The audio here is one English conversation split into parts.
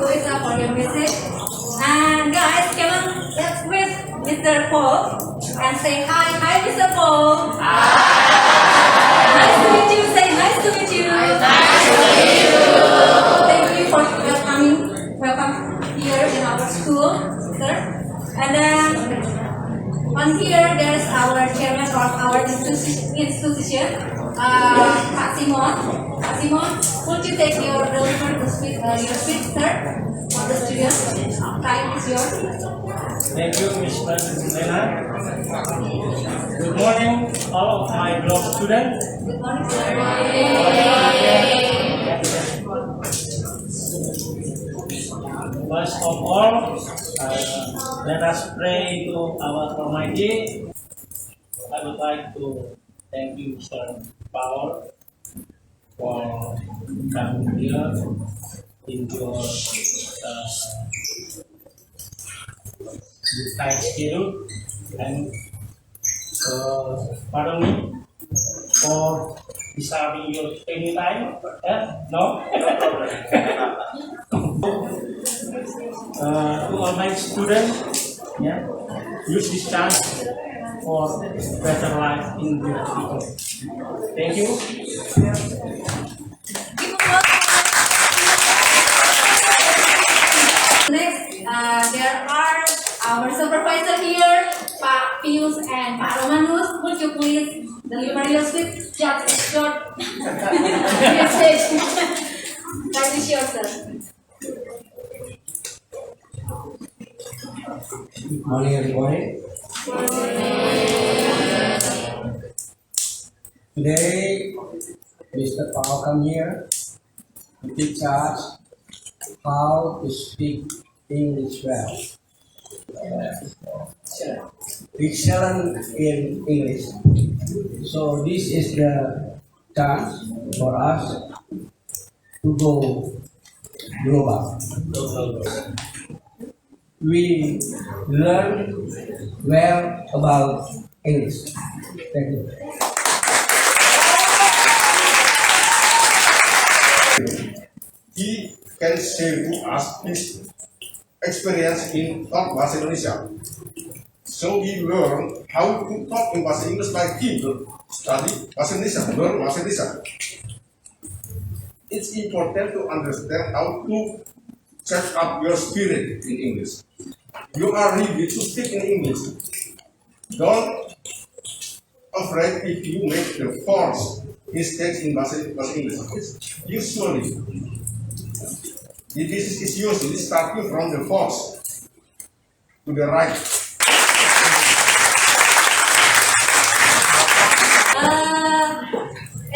Teresa for your message. And guys, come on, let's greet Mr. Paul and say hi. Hi, Mr. Paul. Nice to meet you. Say nice to meet you. Thank you for welcoming. Welcome here in our school, sir. And then on here, there's our chairman of our institution, Pak Simon. Pak Simon, would you take your deliver to speak your speech, sir, for the students? Time is yours. Thank you, Mr. Lena. Good morning, all of my beloved students. Good morning, sir. First of all, let us pray to our Almighty. I would like to thank you, Mr. Paul, for coming here in your tight schedule, and pardon me for disturbing your any time. No? To all my students, use this chance for better life in the future. Thank you. Next, there are our supervisor here, Pak Pius and Pak Romanus. Would you please deliver your speech? Just a short message. That is yours, sir. Good morning, everybody. Today, Mr. Paul come here to teach us how to speak English well. Excellent in English. So this is the chance for us to go global. We learn well about English. Thank you. He can share to us his experience in talk bahasa Indonesia. So we learn how to talk in bahasa English like him, study bahasa Indonesia, learn bahasa Indonesia. It's important to understand how to set up your spirit in English. You are ready to speak in English. Don't afraid if you make the force mistakes in bahasa English. Usually, this is usually starting from the force to the right.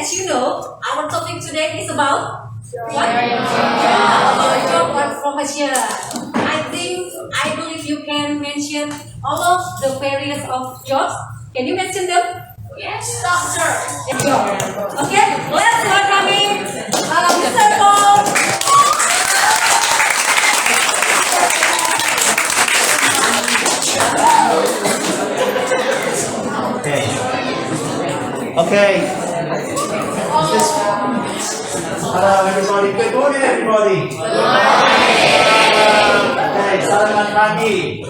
As you know, our topic today is about what? About job or profession. I believe you can mention all of the various of jobs. Can you mention them? Yes, doctor. Job. Okay, let's welcome Mr. Paul. Okay. Hello everybody. Good morning everybody. Good morning. Okay, selamat pagi.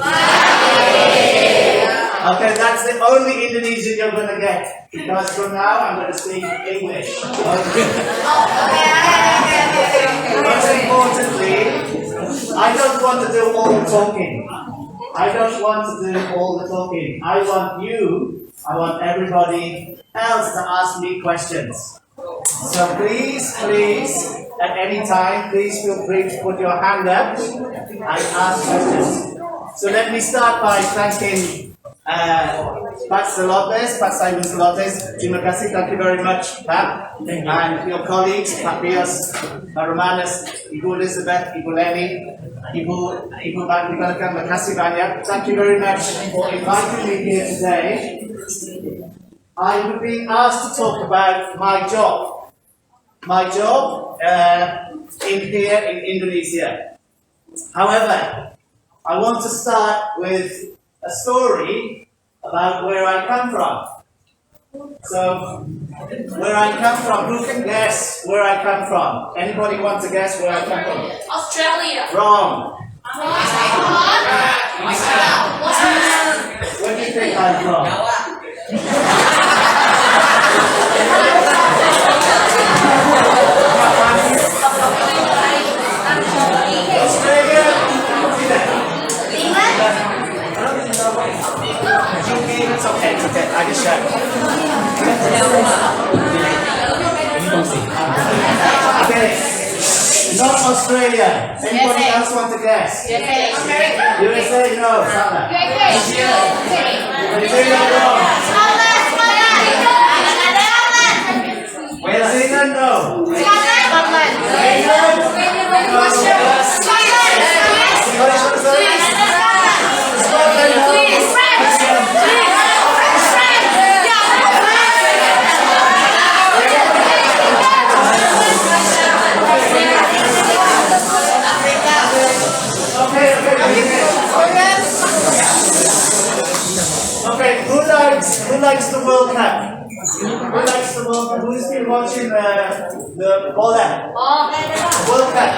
Okay, that's the only Indonesian you're going to get. Because from now I'm going to speak English. Okay. Most importantly, I don't want to do all the talking. I want everybody else to ask me questions. So please, at any time, please feel free to put your hand up and ask questions. So let me start by thanking Pak Simon Lopez. Terima kasih, thank you very much, Pak, and your colleagues, Pak Pius, Pak Romanus, Ibu Elizabeth, Ibu Leni, Ibu Bartlett, terima kasih banyak. Thank you very much for inviting me here today. I would be asked to talk about my job here in Indonesia. However, I want to start with a story about where I come from. So, where I come from, who can guess where I come from? Anybody want to guess where I come from? Australia. Wrong. Where do you think I'm from? Australia? It's okay, I just checked. Okay, not Australia. Anybody else want to guess? USA, no, Sana. USA, wrong. New Zealand, no. Okay, who likes the World Cup? Who likes the World Cup? Who's been watching the Bartlett? World Cup.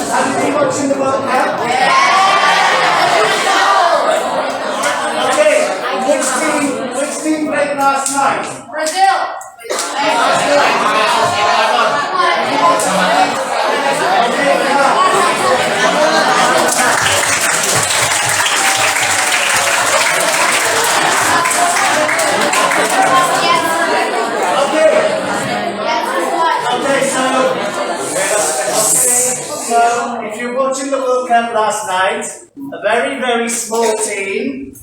Have you been watching the World Cup? Okay, which team played last night? Brazil. So, if you're watching the World Cup last night, a very, very small team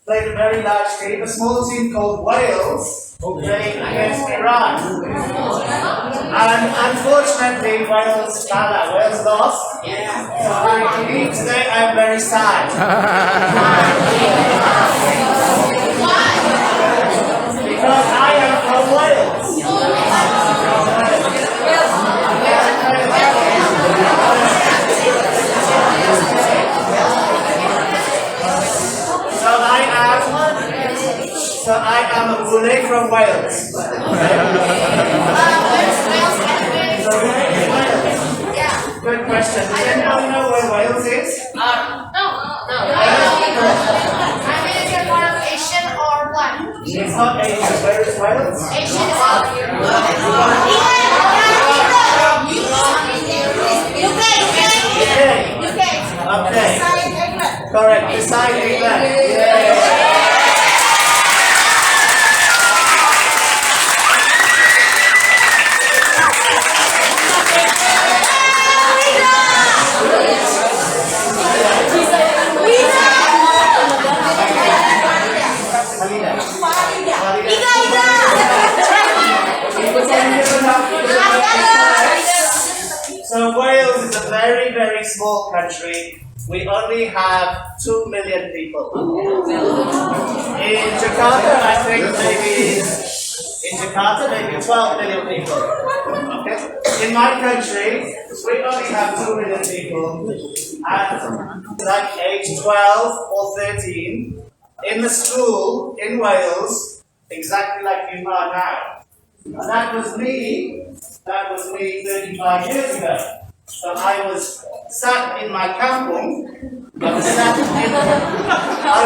played a very large team, a small team called Wales, playing against Iran. And unfortunately, Wales lost. So today I'm very sad. Because I am from Wales. So I am a bully from Wales. Good question. Does anyone know where Wales is? No. Asian or what? It's not Asia. Where is Wales? Asian is UK. Okay. Correct. Beside England. Yeah. So Wales is a very, very small country. We only have 2 million people. In Jakarta, I think maybe 12 million people. Okay? In my country, we only have 2 million people at like age 12 or 13 in the school in Wales, exactly like you are now. And that was me 35 years ago. So I was sat in my kampung, I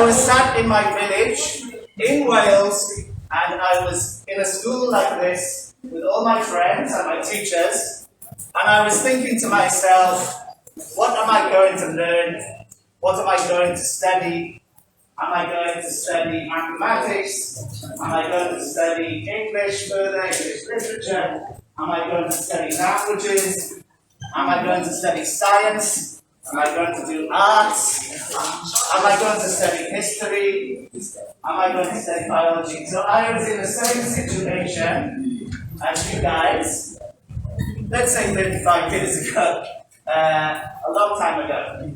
was sat in my village in Wales, and I was in a school like this with all my friends and my teachers, and I was thinking to myself, what am I going to learn? What am I going to study? Am I going to study mathematics? Am I going to study English further, English literature? Am I going to study languages? Am I going to study science? Am I going to do arts? Am I going to study history? Am I going to study biology? So I was in the same situation as you guys, let's say 35 years ago, a long time ago.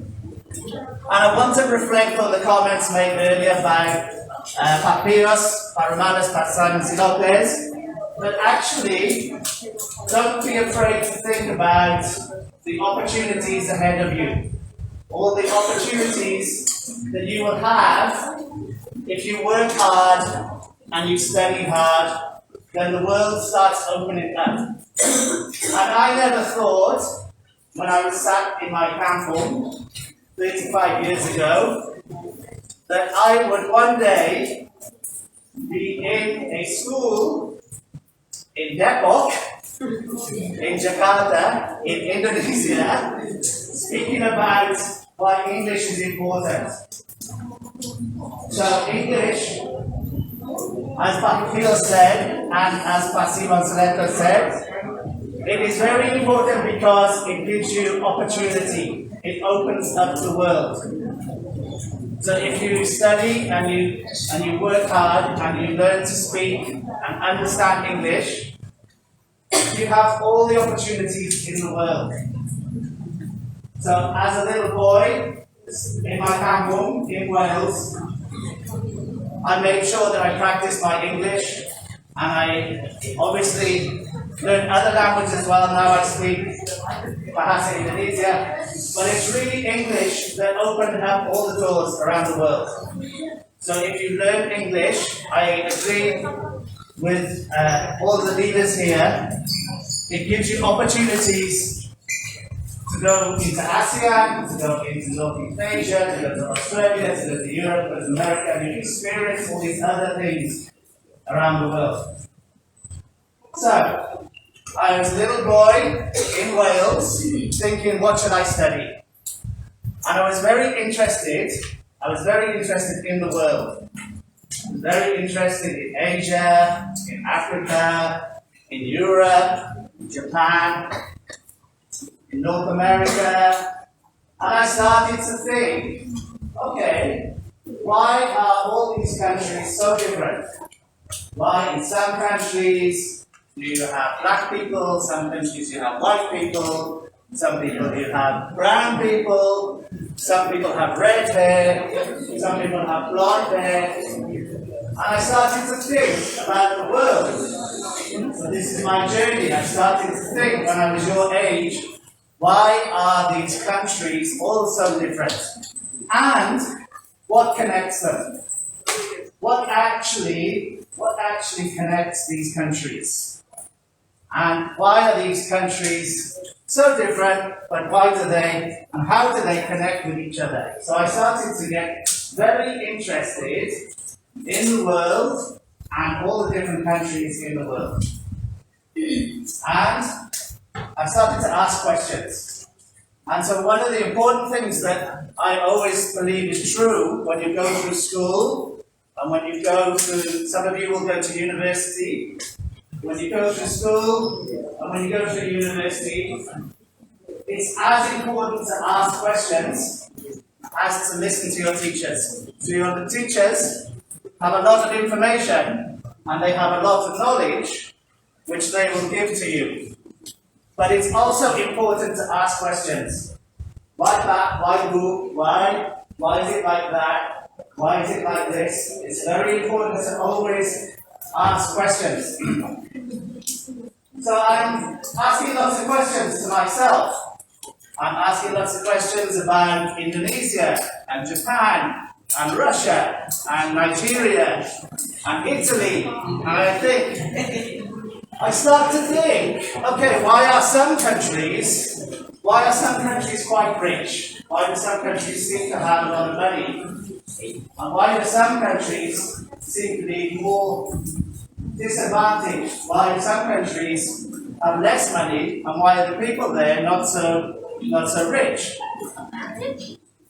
And I want to reflect on the comments made earlier by Pak Pius, Pak Romanus, Pak Simon Sinopes, but actually, don't be afraid to think about the opportunities ahead of you. all the opportunities that you will have if you work hard and you study hard, then the world starts opening up. And I never thought, when I was sat in my camp home 35 years ago, that I would one day be in a school in Depok, in Jakarta, in Indonesia, speaking about why English is important. So English, as Pak Phil said, and as Pak Simon Seleto said, it is very important because it gives you opportunity. It opens up the world. So if you study and you work hard and you learn to speak and understand English, you have all the opportunities in the world. So as a little boy in my camp home in Wales, I made sure that I practiced my English, and I obviously learned other languages as well. Now I speak Bahasa Indonesia, but it's really English that opened up all the doors around the world. So if you learn English, I agree with all the leaders here, it gives you opportunities to go into ASEAN, to go into Northeast Asia, to go to Australia, to go to Europe, to go to America, and you experience all these other things around the world. So, I was a little boy in Wales thinking, what should I study? And I was very interested in the world. I was very interested in Asia, in Africa, in Europe, in Japan, in North America, and I started to think, okay, why are all these countries so different? Why in some countries you have black people, some countries you have white people, some people you have brown people, some people have red hair, some people have blonde hair, and I started to think about the world. So this is my journey. I started to think when I was your age, why are these countries all so different? And what connects them? What actually connects these countries? And why are these countries so different, but why do they, and how do they connect with each other? So I started to get very interested in the world and all the different countries in the world. And I started to ask questions. And so one of the important things that I always believe is true when you go through school, and when you go to, some of you will go to university, when you go to school, and when you go to university, it's as important to ask questions as to listen to your teachers. So your teachers have a lot of information, and they have a lot of knowledge, which they will give to you. But it's also important to ask questions. Why that? Why who? Why? Why is it like that? Why is it like this? It's very important to always ask questions. So I'm asking lots of questions to myself. I'm asking lots of questions about Indonesia and Japan and Russia and Nigeria and Italy. And I start to think, okay, why are some countries quite rich? Why do some countries seem to have a lot of money? And why do some countries seem to be more disadvantaged? Why do some countries have less money, and why are the people there not so rich?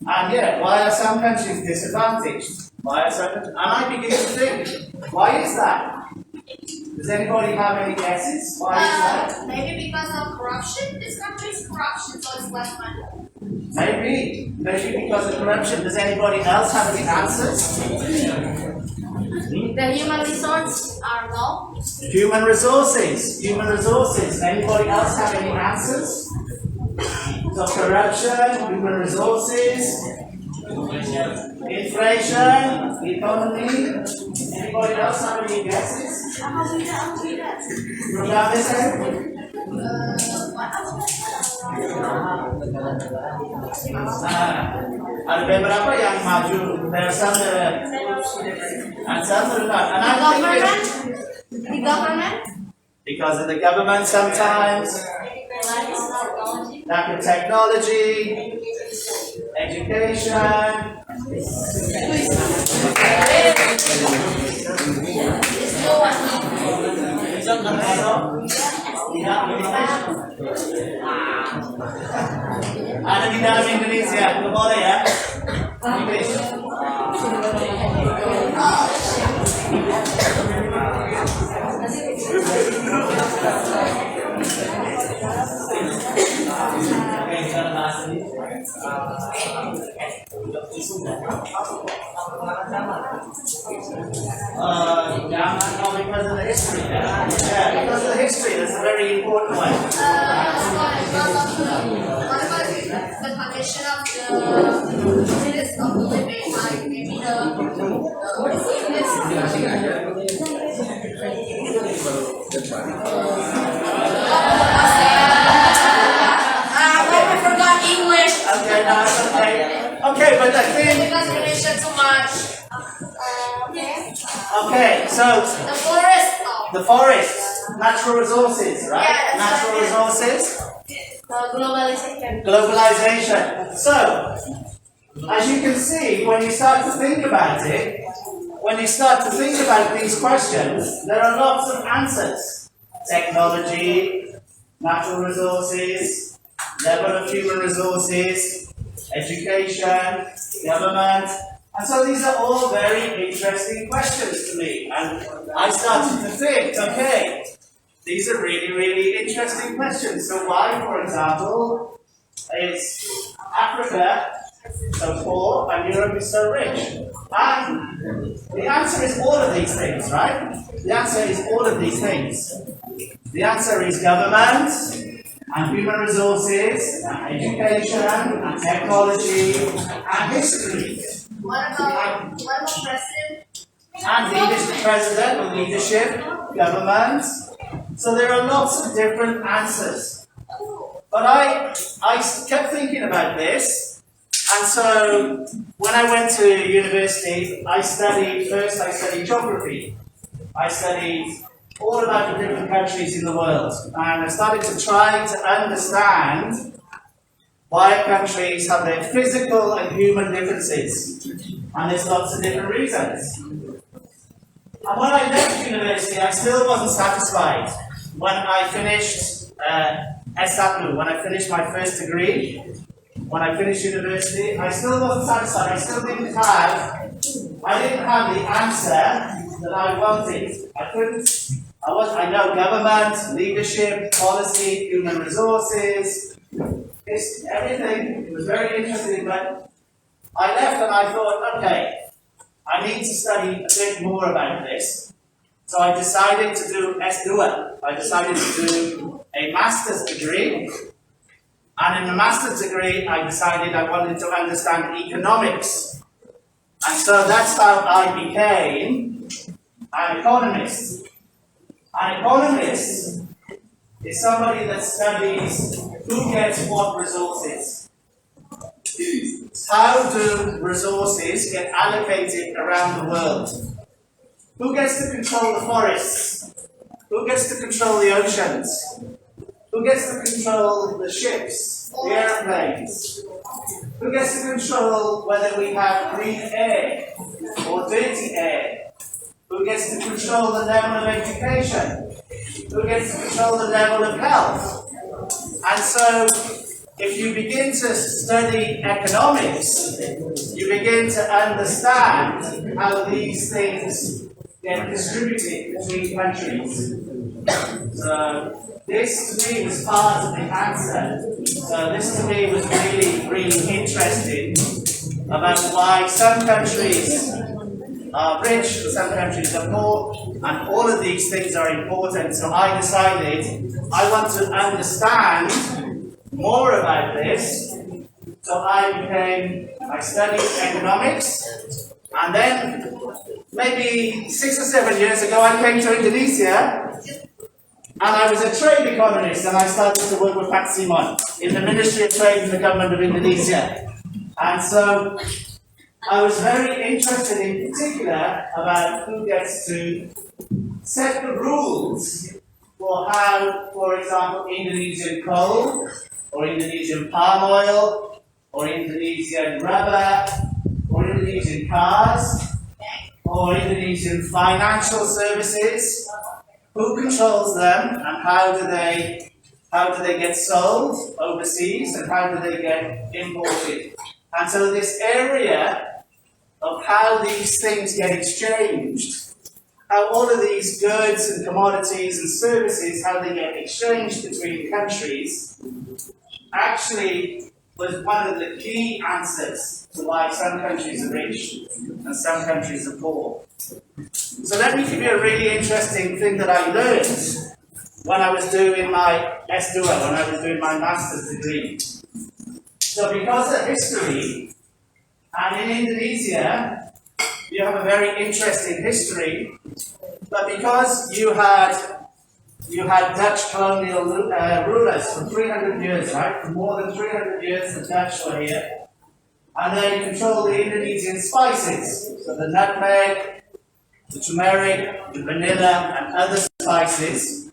And yeah, why are some countries disadvantaged? Why are some countries? And I begin to think, why is that? Does anybody have any guesses? Why is that? Maybe because of corruption. This country is corruption, so it's less money. Maybe because of corruption. Does anybody else have any answers? The human resources are low. Human resources. Anybody else have any answers? So corruption, human resources, inflation, economy. Anybody else have any guesses? Ada beberapa yang maju. There are some that and some that are not. And I'm thinking, The government. because of the government sometimes, lack of technology, education. Ada di dalam Indonesia, belum boleh ya? Inggris. Because of the history. Yeah, because of the history, that's a very important one. What about the condition of the of living, like maybe I forgot English. Okay, no, it's okay. Okay, but the thing. because relation too much. Okay, so The forest. the forests, natural resources, right? Yeah, that's Natural what it is. resources, Globalization. globalization. So, as you can see, when you start to think about it, when you start to think about these questions, there are lots of answers. Technology, natural resources, level of human resources, education, government. And so these are all very interesting questions to me. And I started to think, okay, these are really, really interesting questions. So why, for example, is Africa so poor and Europe is so rich? And the answer is all of these things, right? The answer is all of these things. The answer is government, and human resources, and education, and technology, and history. What about president? And leadership, president, leadership, government. So there are lots of different answers. But I kept thinking about this, and so when I went to university, I studied geography. I studied all about the different countries in the world, and I started to try to understand why countries have their physical and human differences, and there's lots of different reasons. And when I left university, I still wasn't satisfied. When I finished S1, when I finished my first degree, when I finished university, I still wasn't satisfied. I still didn't have the answer that I wanted. I know government, leadership, policy, human resources, it's everything. It was very interesting, but I left and I thought, okay, I need to study a bit more about this. So I decided to do S2. I decided to do a master's degree. And in the master's degree, I decided I wanted to understand economics. And so that's how I became an economist. An economist is somebody that studies who gets what resources. How do resources get allocated around the world? Who gets to control the forests? Who gets to control the oceans? Who gets to control the ships, the airplanes? Who gets to control whether we have clean air or dirty air? Who gets to control the level of education? Who gets to control the level of health? And so, if you begin to study economics, you begin to understand how these things get distributed between countries. So, this to me was part of the answer. So, this to me was really, really interesting about why some countries are rich and some countries are poor, and all of these things are important. So I decided I want to understand more about this. So I studied economics, and then maybe 6 or 7 years ago I came to Indonesia, And I was a trade economist, and I started to work with Pak Simon in the Ministry of Trade in the government of Indonesia. And so I was very interested in particular about who gets to set the rules for how, for example, Indonesian coal, or Indonesian palm oil, or Indonesian rubber, or Indonesian cars, or Indonesian financial services, who controls them, and how do they get sold overseas, and how do they get imported? And so this area of how these things get exchanged, how all of these goods and commodities and services, how they get exchanged between countries, actually was one of the key answers to why some countries are rich and some countries are poor. So let me give you a really interesting thing that I learned when I was doing my S2, when I was doing my master's degree. So because of history, and in Indonesia, you have a very interesting history, but because you had Dutch colonial rulers for 300 years, right? For more than 300 years, the Dutch were here, and they controlled the Indonesian spices, so the nutmeg, the turmeric, the vanilla, and other spices.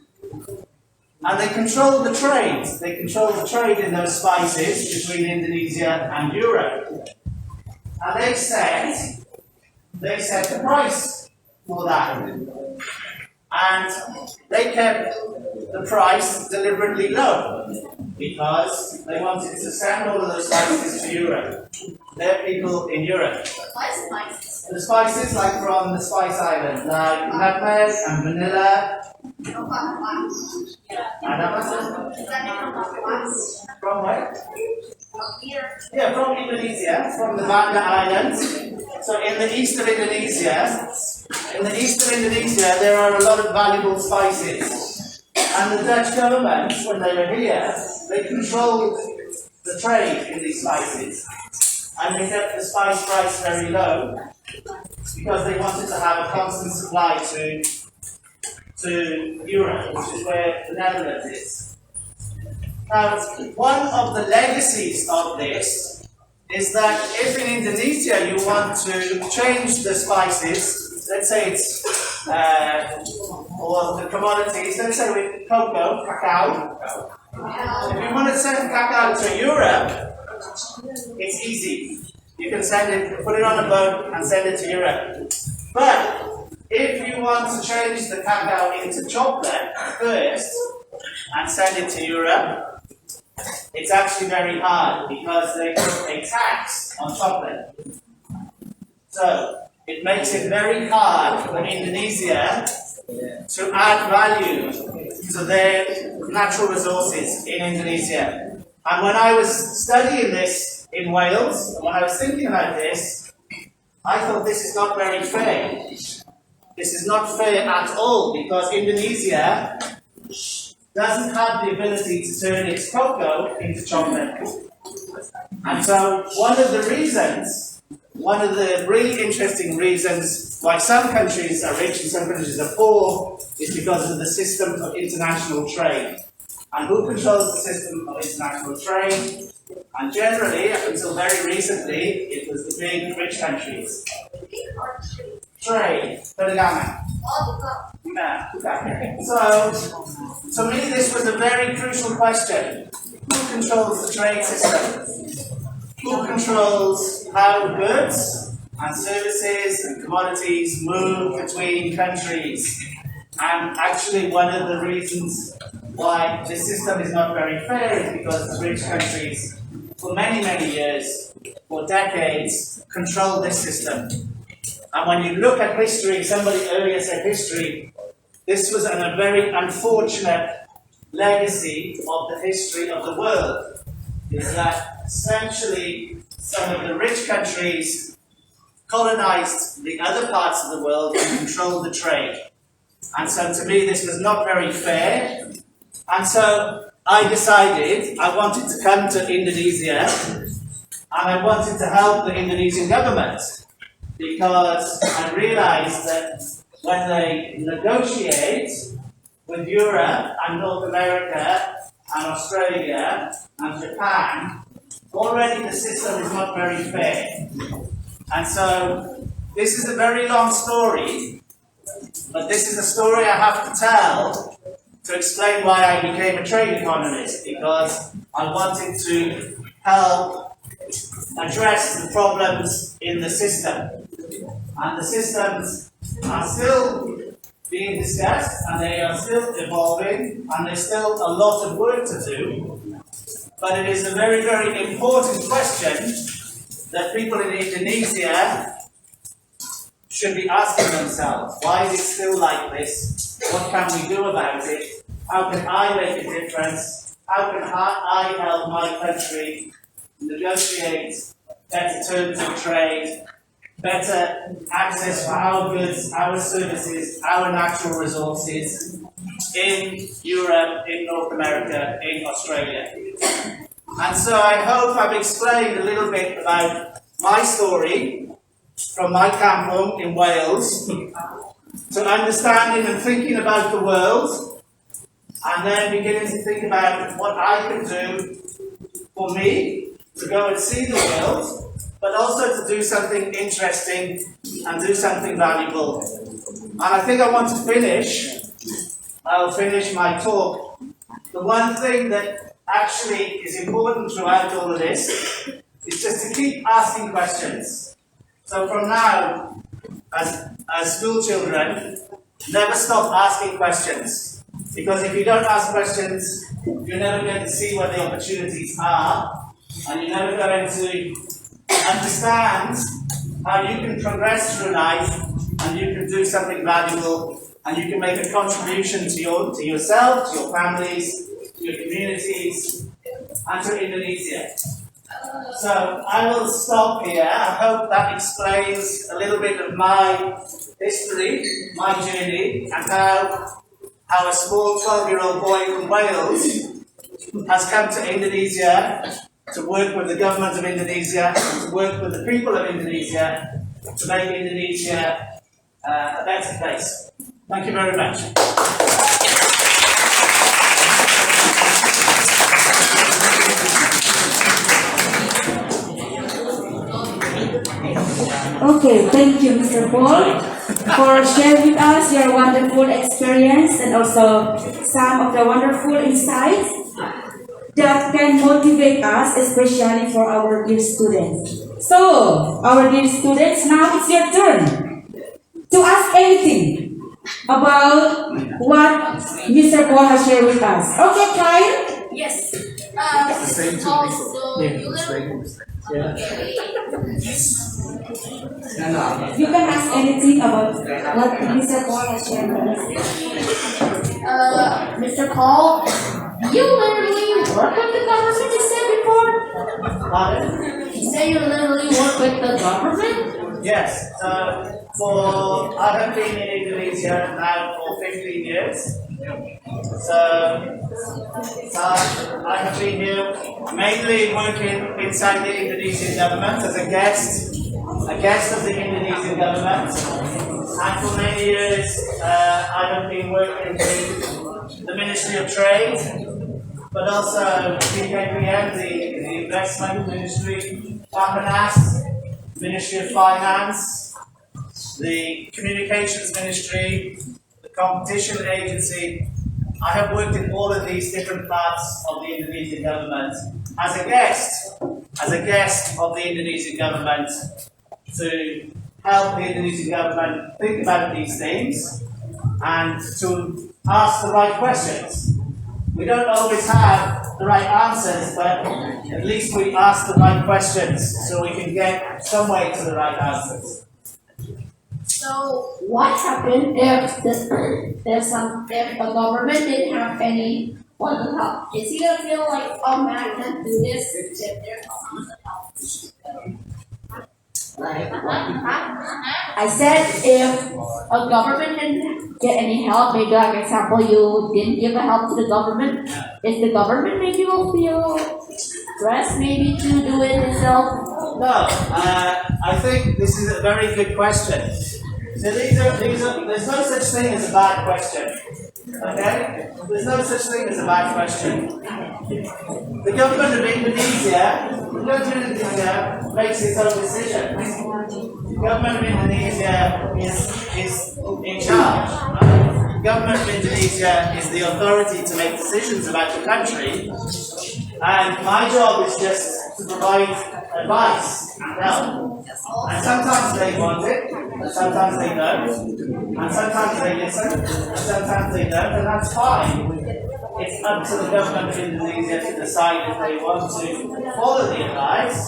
And they controlled the trade. They controlled the trade in those spices between Indonesia and Europe. And they set the price for that. And they kept the price deliberately low because they wanted to send all of those spices to Europe. They're people in Europe. The spices like from the Spice Islands, like nutmeg and vanilla. From where? Yeah, from Indonesia, from the Banda Islands. So in the east of Indonesia, there are a lot of valuable spices. And the Dutch government, when they were here, they controlled the trade in these spices. And they kept the spice price very low because they wanted to have a constant supply to Europe, which is where the Netherlands is. Now, one of the legacies of this is that if in Indonesia you want to change the spices, let's say it's, or the commodities, let's say with cocoa, cacao. If you want to send cacao to Europe, it's easy. You can send it, put it on a boat and send it to Europe. But if you want to change the cacao into chocolate first and send it to Europe, it's actually very hard because they put a tax on chocolate. So it makes it very hard for Indonesia to add value to their natural resources in Indonesia. And when I was studying this in Wales, when I was thinking about this, I thought this is not very fair. This is not fair at all because Indonesia doesn't have the ability to turn its cocoa into chocolate. And so one of the really interesting reasons why some countries are rich and some countries are poor is because of the system of international trade. And who controls the system of international trade? And generally, up until very recently, it was the big rich countries. Trade, perdagangan. So, to me, this was a very crucial question. Who controls the trade system? Who controls how goods and services and commodities move between countries? And actually, one of the reasons why the system is not very fair is because the rich countries, for many, many years, for decades, control this system. And when you look at history, somebody earlier said history, this was a very unfortunate legacy of the history of the world, is that essentially some of the rich countries colonized the other parts of the world and controlled the trade. And so to me this was not very fair. And so I decided I wanted to come to Indonesia and I wanted to help the Indonesian government because I realized that when they negotiate with Europe and North America and Australia and Japan, already the system is not very fair. And so this is a very long story, but this is a story I have to tell to explain why I became a trade economist, because I wanted to help address the problems in the system. And the systems are still being discussed, and they are still evolving, and there's still a lot of work to do. But it is a very, very important question that people in Indonesia should be asking themselves. Why is it still like this? What can we do about it? How can I make a difference? How can I help my country negotiate better terms of trade, better access for our goods, our services, our natural resources in Europe, in North America, in Australia? And so I hope I've explained a little bit about my story from my kampung in Wales to understanding and thinking about the world, and then beginning to think about what I can do for me to go and see the world, but also to do something interesting and do something valuable. And I think I want to finish, I'll finish my talk. The one thing that actually is important throughout all of this is just to keep asking questions. So from now, as school children, never stop asking questions. Because if you don't ask questions, you're never going to see what the opportunities are, and you're never going to understand how you can progress through life, and you can do something valuable, and you can make a contribution to yourself, to your families, to your communities, and to Indonesia. So I will stop here. I hope that explains a little bit of my history, my journey, and how a small 12-year-old boy from Wales has come to Indonesia to work with the government of Indonesia, to work with the people of Indonesia, to make Indonesia a better place. Thank you very much. Okay, thank you, Mr. Paul, for sharing with us your wonderful experience and also some of the wonderful insights that can motivate us, especially for our dear students. So, our dear students, now it's your turn to ask anything about what Mr. Paul has shared with us. Okay, Kyle? Yes. Also, you live. You can ask anything about what Mr. Paul has shared with us. Mr. Paul, you literally work with the government, you said before? Pardon? You say you literally work with the government? Yes. I have been in Indonesia now for 15 years. So I have been here mainly working inside the Indonesian government as a guest of the Indonesian government. And for many years, I have been working in the Ministry of Trade, but also BKPM, the Investment Ministry, Bapenas, Ministry of Finance, the Communications Ministry, the Competition Agency. I have worked in all of these different parts of the Indonesian government as a guest of the Indonesian government to help the Indonesian government think about these things and to ask the right questions. We don't always have the right answers, but at least we ask the right questions so we can get some way to the right answers. So, what happened if the government didn't have any one to help? Is he gonna feel like, oh man, I can't do this if there's no one to help? I said if A government didn't get any help, maybe like example, you didn't give a help to the government. If the government maybe will feel stressed maybe to do it itself. No, I think this is a very good question. So there's no such thing as a bad question. Okay? There's no such thing as a bad question. The government of Indonesia makes its own decision. The government of Indonesia is in charge. The government of Indonesia is the authority to make decisions about the country, and my job is just to provide advice and help. And sometimes they want it, and sometimes they don't, and sometimes they listen, and sometimes they don't, and that's fine. It's up to the government of Indonesia to decide if they want to follow the advice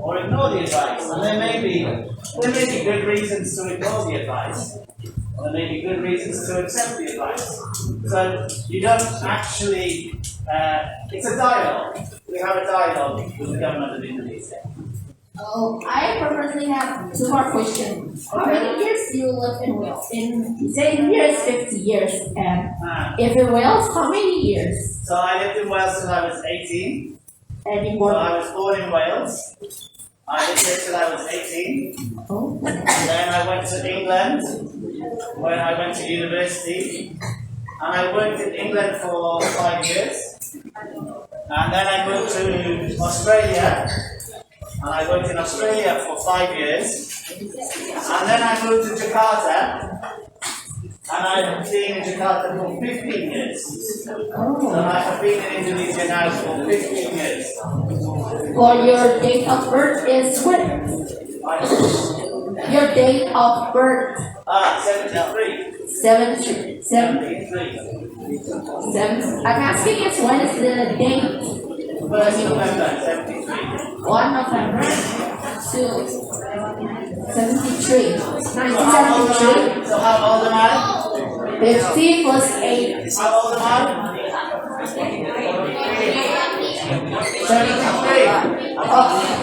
or ignore the advice. And there may be good reasons to ignore the advice. There may be good reasons to accept the advice. So you don't actually, it's a dialogue. We have a dialogue with the government of Indonesia. Oh, I personally have two more questions. How many years do you live in Wales? You say in here it's 50 years, and if in Wales, how many years? So I lived in Wales till I was 18. And you So born? I was born in Wales. I lived there till I was 18. Oh. And then I went to England when I went to university. And I worked in England for 5 years. And then I moved to Australia. And I worked in Australia for 5 years. And then I moved to Jakarta. And I've been in Jakarta for 15 years. So I have been in Indonesia now for 15 years. Well, your date of birth is what? Your date of birth. 73. 73. 73. I'm asking is when is the date? 1st November, 73. 1 November to 73. So how old am 1973. I? So how old am I? 50 plus 8. How old am I? 73.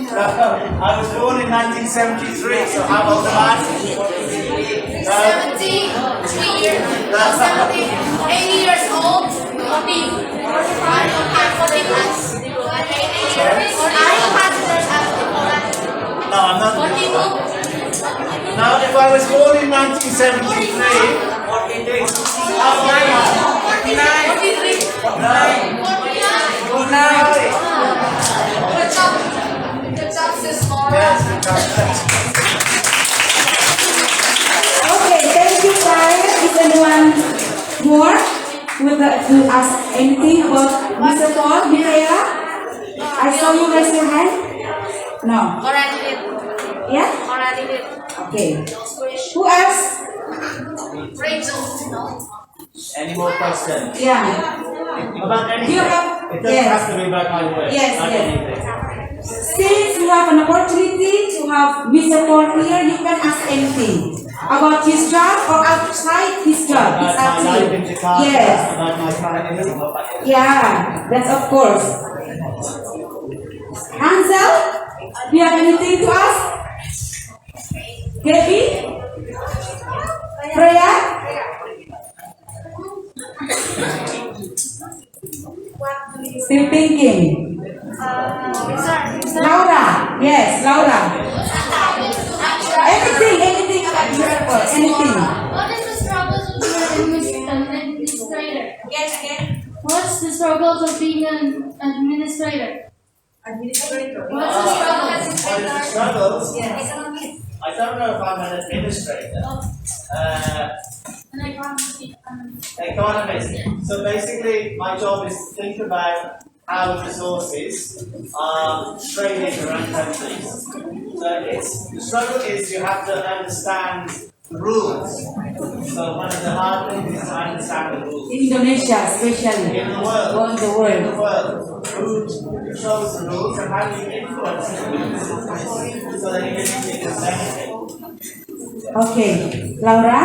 I was born in 1973, so how old am I? 70 years. 80 years old. 40. 45. 40 plus. 80 years. Are you considered as No, I'm not. 42? Now, if I was born in 1973, how old am I? 43. 49. Good job. Good job, sis Laura. Yes, Okay, thank you, guys. Is anyone more would like to ask anything about Mr. Paul, Mireya? I saw you raise your hand. No. Already did. Yeah? Already did. Okay. Who else? Rachel. No. Any more questions? Yeah. About anything? You have- It doesn't yes. have to be about my work. Yes, Not yes. anything. Since you have an opportunity to have Mr. Paul here, you can ask anything about his job or outside his job. It's About up my life in to you. Jakarta, Yes. about my family. Yeah, that's of course. Hansel, do you have anything to ask? Gaby? Freya? Still thinking. Laura? Yes, Laura. Anything about your anything. What is the struggles of being an administrator? Yes, again. What's the struggles of being an administrator? Administrator. What's the struggles? What is the struggles? Economics. I don't know if I'm an administrator. An economist. Economist. So basically, my job is to think about how resources are traded around countries. So the struggle is you have to understand the rules. So one of the hard things is to understand the rules. In Indonesia, especially. In the world. All the In the world. world. Who controls the rules and how do you influence the rules so that you can make a benefit? Okay, Laura?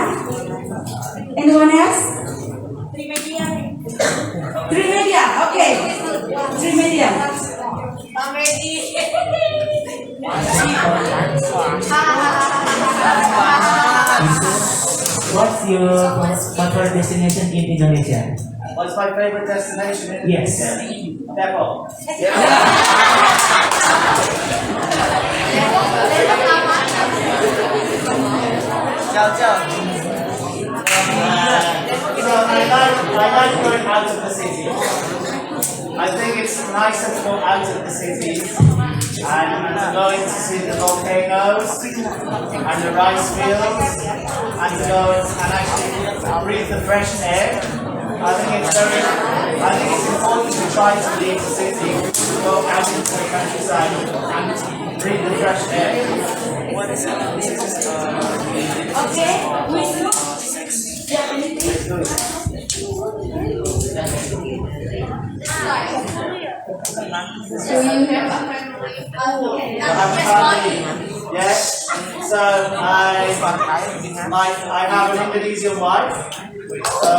Anyone else? Trimedia, okay. Trimedia. What's your favorite destination in Indonesia? What's my favorite destination in Yes. Depok. Ciao, ciao. I like going out of the city. I think it's nicer to go out of the cities and going to see the volcanoes and the rice fields and to go and actually breathe the fresh air. I think it's important to try to leave the city, to go out into the countryside and breathe the fresh air. Okay, Wisnu? So you have a family? Yes. So I have an Indonesian wife. So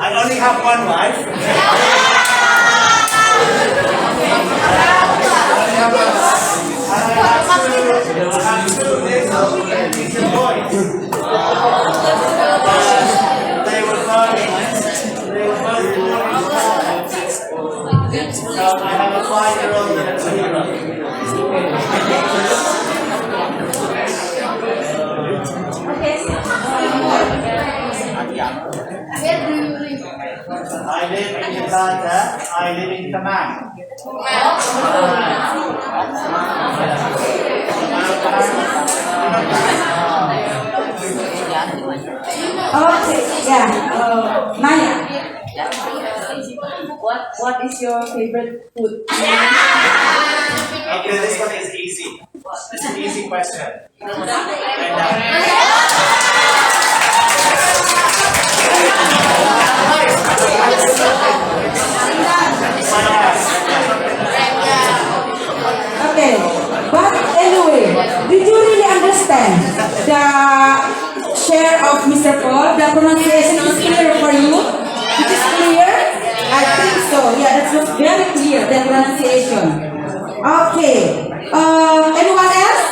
I only have one wife. I have two little Indonesian boys. They were both born in Japan. So I have a 5-year-old and a 2-year-old. Where do you live? I live in Jakarta. I live in Kemang. Okay, yeah. Maya. What is your favorite food? Okay, this one is easy. It's an easy question. Okay, but anyway, did you really understand the share of Mr. Paul? The pronunciation is clear for you? It is clear? I think so. Yeah, that was very clear, the pronunciation. Okay. Anyone else?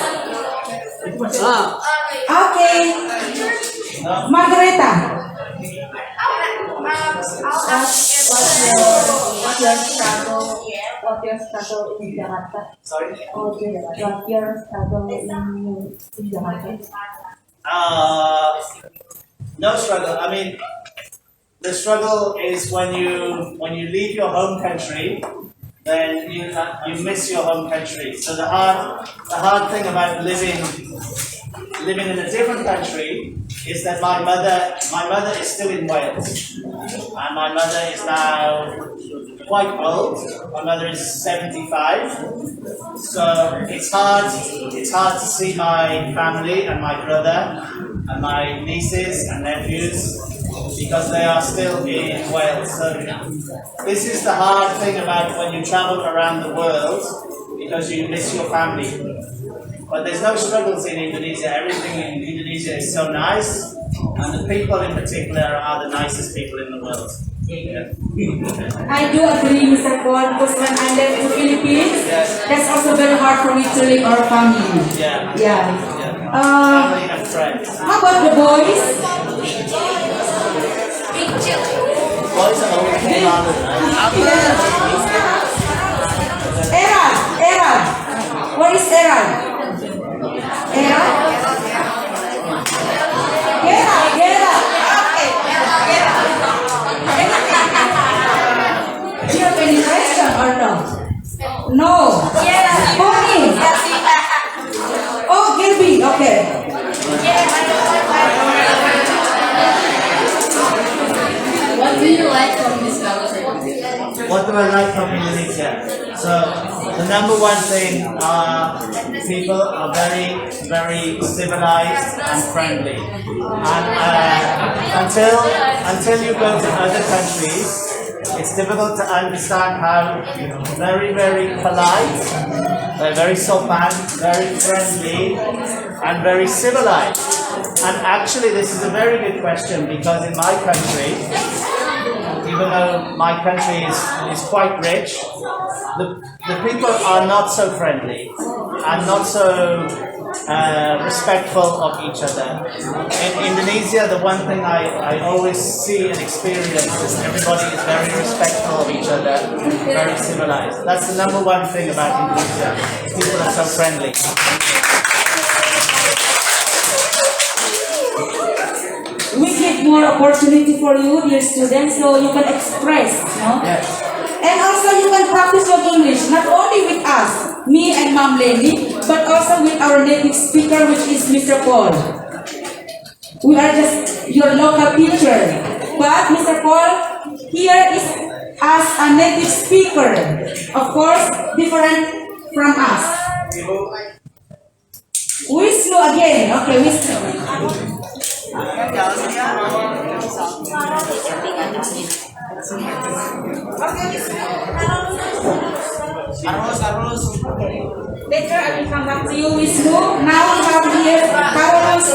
Okay. Margareta. What's your struggle? What's your struggle in Jakarta? Sorry? Okay, what's your struggle in Jakarta? No struggle. I mean, the struggle is when you leave your home country, then you miss your home country. So the hard thing about living in a different country is that my mother is still in Wales, and my mother is now quite old. My mother is 75, so it's hard to see my family and my brother and my nieces and nephews because they are still in Wales. So this is the hard thing about when you travel around the world, because you miss your family. But there's no struggles in Indonesia. Everything in Indonesia is so nice, and the people in particular are the nicest people in the world. Yeah. I do agree, Mr. Paul, because when I left the Philippines, that's also very hard for me to leave our family. Yeah. Yeah. Family and friends. How about the boys? Boys are always father, right? Errol. Where is Errol? Errol? Get up. Do you have any question or no? No. Bonnie. Oh, Gilby. Okay. What do you like from this country? What do I like from Indonesia? So the number one thing people are very, very civilized and friendly. And until you go to other countries, it's difficult to understand how very, very polite, they're very sopan, very friendly, and very civilized. And actually, this is a very good question because in my country, even though my country is quite rich, the people are not so friendly and not so respectful of each other. In Indonesia, the one thing I always see and experience is everybody is very respectful of each other, very civilized. That's the number one thing about Indonesia. People are so friendly. We give more opportunity for you, dear students, so you can express, no? Yes. And also you can practice your English, not only with us, me and Ma'am Lenny, but also with our native speaker, which is Mr. Paul. We are just your local teacher, but Mr. Paul here is as a native speaker, of course, different from us. Wisnu again, okay, Wisnu. Later I will come back to you, Wisnu. Now we have here Carlos.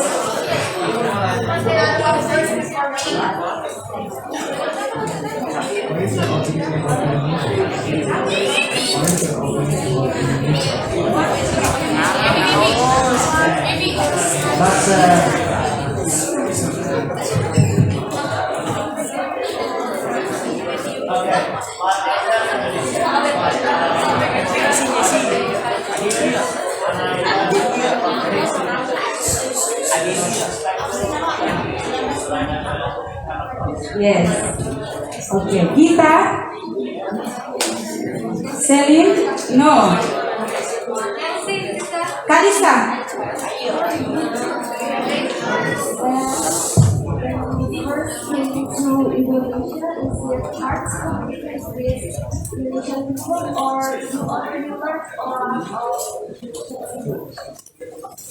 Yes. Okay. Gita? Celine? No. Kalisa?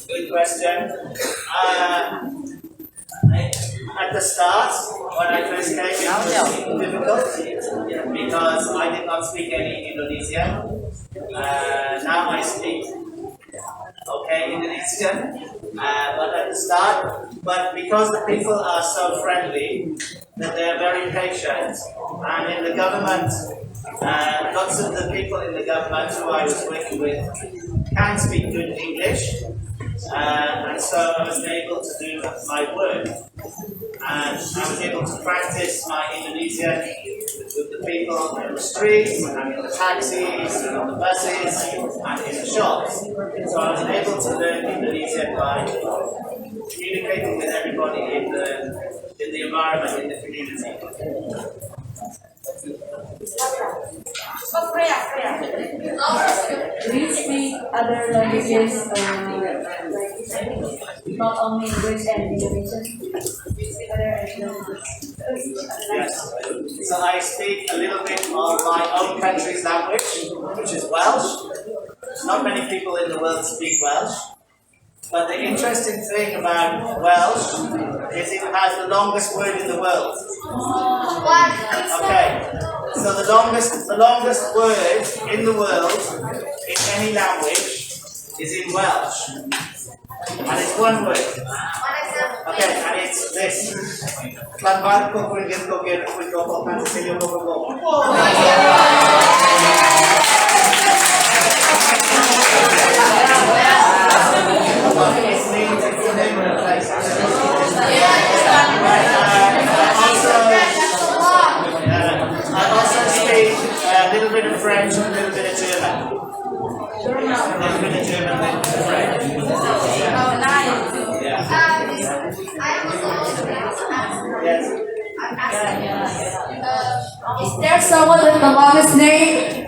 Good question. At the start, when I first came, it was difficult because I did not speak any Indonesian. Now I speak Indonesian, but at the start, but because the people are so friendly, that they are very patient, and in the government, lots of the people in the government who I was working with can speak good English. And so I was able to do my work, and I was able to practice my Indonesian with the people in the streets, and in the taxis, and on the buses, and in the shops. So I was able to learn Indonesian by communicating with everybody in the environment, in the community. Do you speak other languages, not only English and Indonesian? Yes. So I speak a little bit of my own country's language, which is Welsh. Not many people in the world speak Welsh. But the interesting thing about Welsh is it has the longest word in the world. Okay. So the longest word in the world in any language is in Welsh. And it's one word. Okay, and it's this. I also speak a little bit of French and a little bit of German. A little bit of German, a little bit of French. Is there someone with the longest name?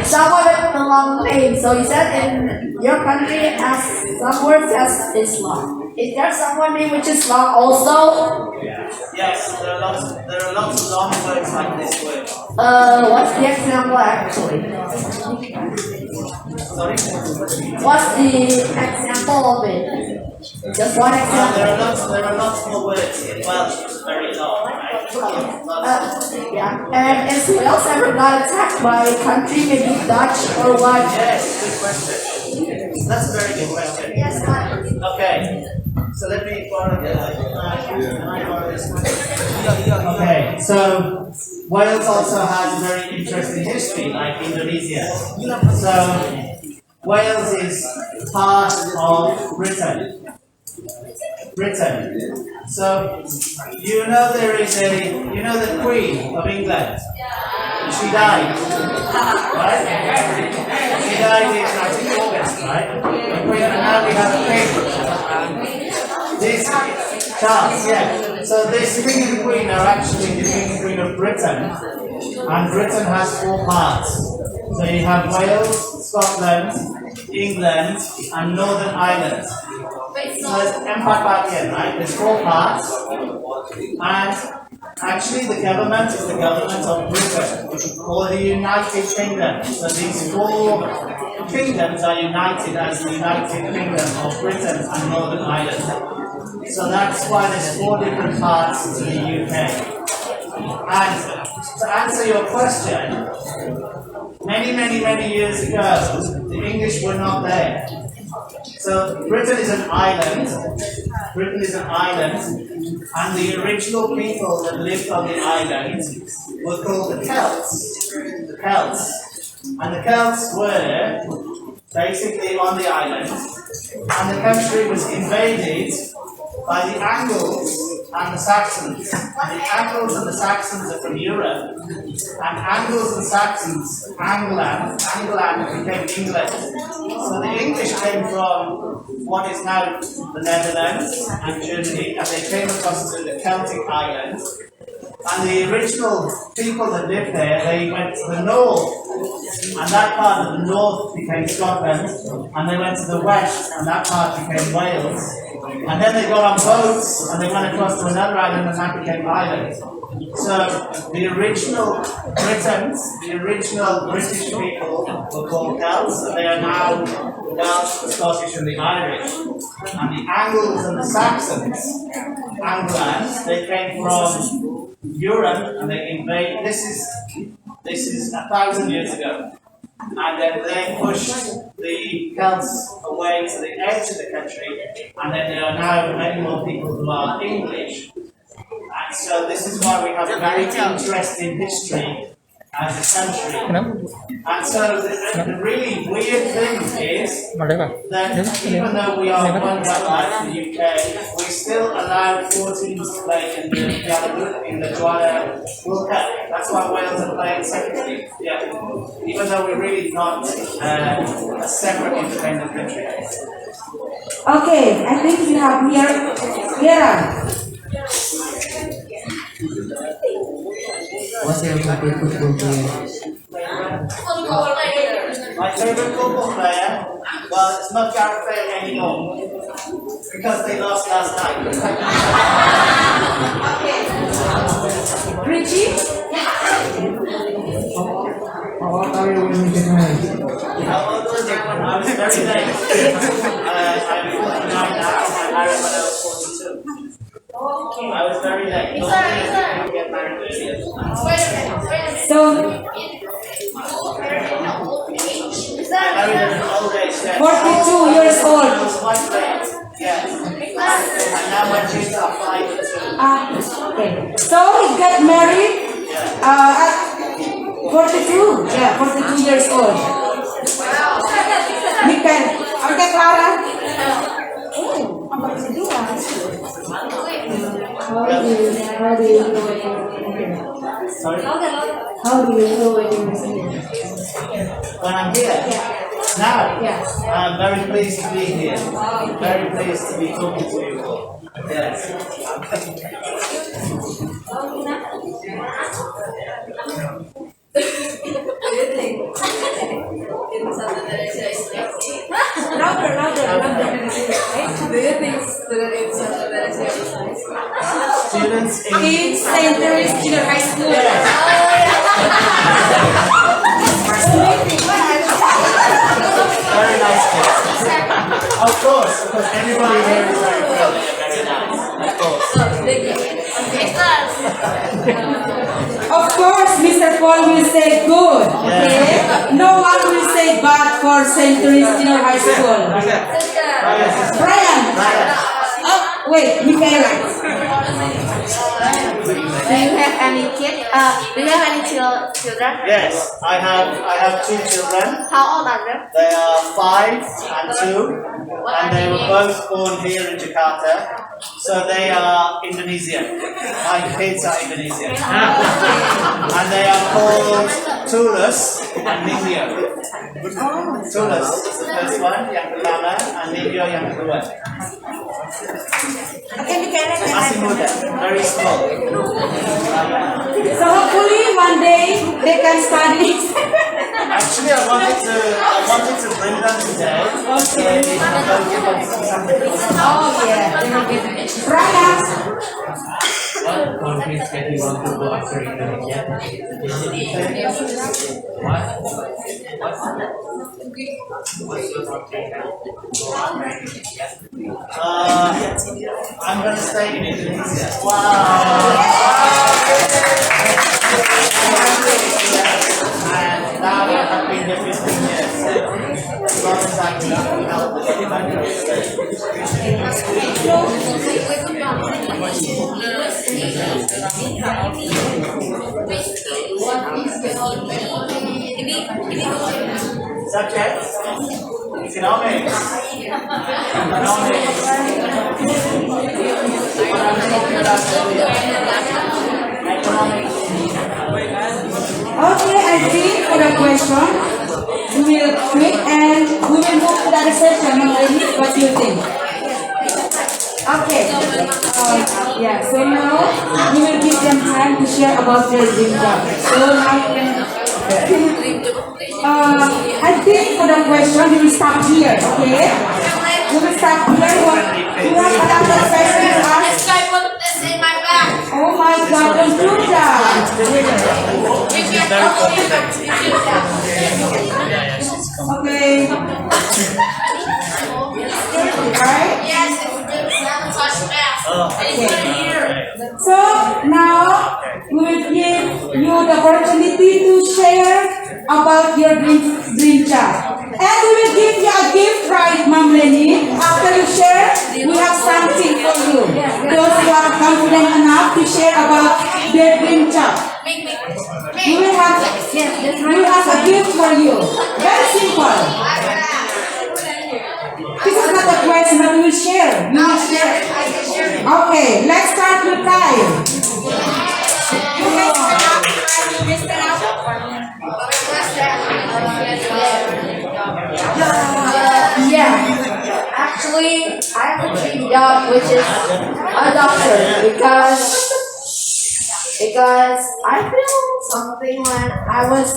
Someone with the long name. So you said in your country has some words as is long. Is there someone name which is long also? Yes, there are lots of long words like this word. What's the example actually? Sorry? What's the example of it? Just one example. There are lots more words in Welsh, which is very long, right? Yeah. And is Wales ever got attacked by a country, maybe Dutch or what? Yes, good question. That's a very good question. Yes, but Okay, so let me borrow this one. Okay, so Wales also has a very interesting history, like Indonesia. So Wales is part of Britain. So, you know the Queen of England? She died, right? She died in, I think, August, right? The Queen, and now we have a king. This Charles, yeah. So this king and queen are actually the king and queen of Britain. And Britain has 4 parts. So you have Wales, Scotland, England, and Northern Ireland. So there's Empire back here, right? There's 4 parts. And actually the government is the government of Britain, or the United Kingdom. So these 4 kingdoms are united as the United Kingdom of Britain and Northern Ireland. So that's why there's 4 different parts to the UK. And to answer your question, many years ago, the English were not there. So Britain is an island. And the original people that lived on the island were called the Celts. And the Celts were basically on the island, and the country was invaded by the Angles and the Saxons. And the Angles and the Saxons are from Europe, and Angles and Saxons, England became England. So the English came from what is now the Netherlands and Germany, and they came across to the Celtic islands. And the original people that lived there, they went to the north, and that part of the north became Scotland, and they went to the west, and that part became Wales. And then they got on boats, and they went across to another island, and that became Ireland. So the original Britons, the original British people were called Celts, and they are now Welsh, the Scottish, and the Irish. And the Angles and the Saxons, Angloans, they came from Europe, and they invaded. This is 1,000 years ago, and then they pushed the Celts away to the edge of the country, and then there are now many more people who are English. And so this is why we have a very interesting history as a country. And so the really weird thing is that even though we are one like the UK, we still allow 4 teams to play in the Juara World Cup. That's why Wales are playing separately. Yeah. Even though we're really not a separate independent country. Okay, I think you have here Vera. What's your favorite football player? My favorite football player? Well, it's not Gareth Bale anymore, because they lost last night. Richie? How old are you when you get married? How old was I when I was very late? I'm 49 now, I married when I was 42. I was very late. I get married earlier. So, I married at an old age. 42 years old. I was quite late. Yes. And now my kids are 5 and 2. Okay. So, he got married at 42. Yeah, 42 years old. Mikael. Okay, Clara. Oh, apa kedua? How do you know when Sorry? How do you know when you're here? When I'm here? Now? Yes. I'm very pleased to be here. Very pleased to be talking to you all. Yes. Students in St. Theresia Junior High School. Very nice kids. Of course, because everybody here is very friendly and very nice. Of course. Of course, Mr. Paul will say good. Okay? No one will say bad for St. Theresia Junior High School. Brian. Oh, wait, Michaela. you have any kid? Do you have any children? Yes, I have two children. How old are they? They are 5 and 2, and they were both born here in Jakarta. So they are Indonesian. My kids are Indonesian. And they are called Tulus and Nindyo. Tulus is the first one, yang pertama, and Nindyo yang kedua. Masih muda, very small. So hopefully one day they can study. Actually, I wanted to bring them today. Okay. Oh yeah, they will get Raya. What countries that you want to go after Indonesia? What? What's your project? I'm gonna stay in Indonesia. And now I have been here 15 years. As long as I can help with anybody Subjects? Economics. Okay, I think for the question, we will quit and we will move to the other session. What do you think? Okay. Yeah. So now we will give them time to share about their dream job. So now, I think for the question, we will stop here. Okay. We will stop here. You have another question to ask? Oh my God! Don't do that. Okay. Right? Yes, it's never touched fast. So now we will give you the opportunity to share about your dream job. And we will give you a gift, right, Ma'am Lenny? After you share, we have something for you. Those who are confident enough to share about their dream job. We will have a gift for you. Very simple. This is not a question, but we will share. We will share. Okay, let's start with Kyle. Yeah. Actually, I have a dream job which is a doctor because I feel something when I was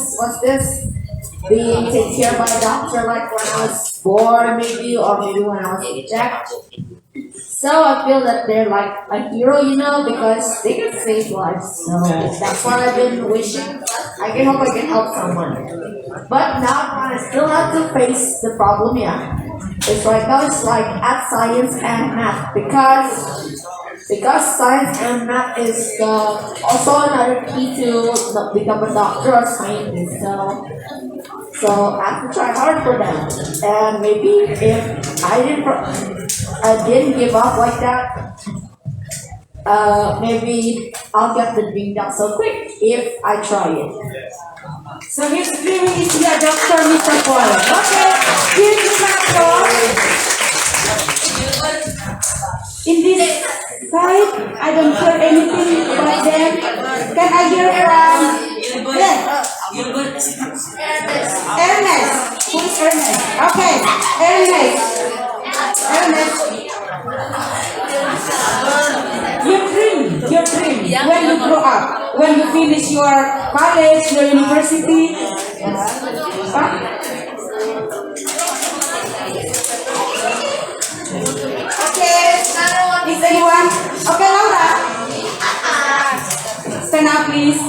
being taken care by a doctor, like when I was born maybe, or maybe when I was injected. So I feel that they're like a hero, because they can save lives. So that's why I've been wishing. I can hope I can help someone. But now I still have to face the problem. Yeah, it's right now it's like at science and math because science and math is also another key to become a doctor or scientist. So I have to try hard for that. And maybe if I didn't give up like that, maybe I'll get the dream job so quick if I try it. So his dream is to be a doctor, Mr. Paul. Okay, give him an applause. In this side, I don't hear anything about them. Can I hear from Ernest? Who is Ernest? Okay, Ernest. Your dream, when you grow up, when you finish your college, your university. Okay, is anyone? Okay, Laura. Stand up, please.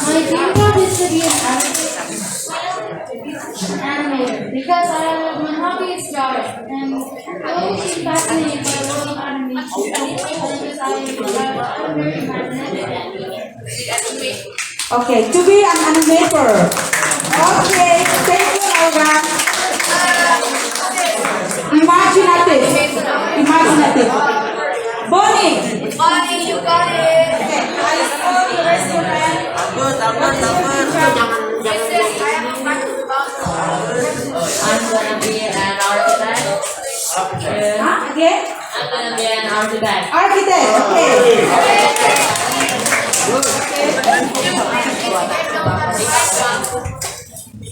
My dream job is to be an animator because my hobby is drawing and I always be fascinated by the world of animation because I'm very imaginative. Okay, to be an animator. Okay, thank you, Laura. Imaginative. imaginative. Bonnie. Bonnie, you got it. Okay, I saw the restaurant. This is, I am a practice about. I'm gonna be an architect. Huh? Again? I'm gonna be an architect. Architect, okay.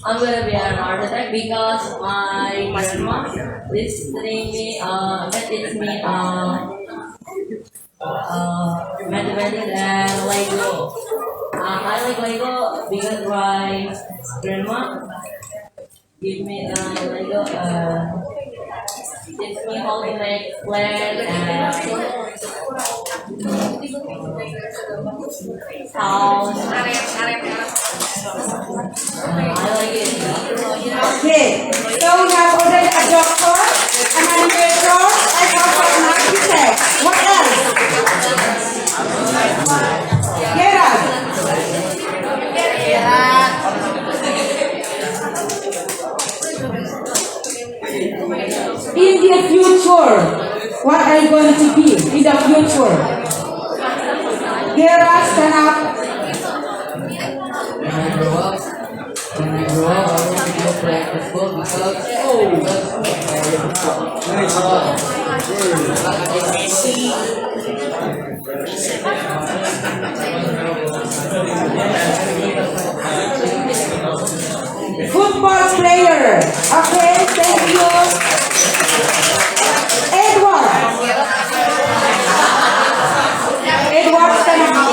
I'm gonna be an architect because my grandma is telling me that it's me mathematics and Lego. I like Lego because my grandma give me Lego teach me how to make plan and house. I like it. Okay, so we have already a doctor, an animator, and also an architect. What else? Gerard. In the future, what are you going to be in the future? Gerard, stand up. When I grow up, I want to go practice school because Football player. Okay, thank you. Edward. Edward, stand up.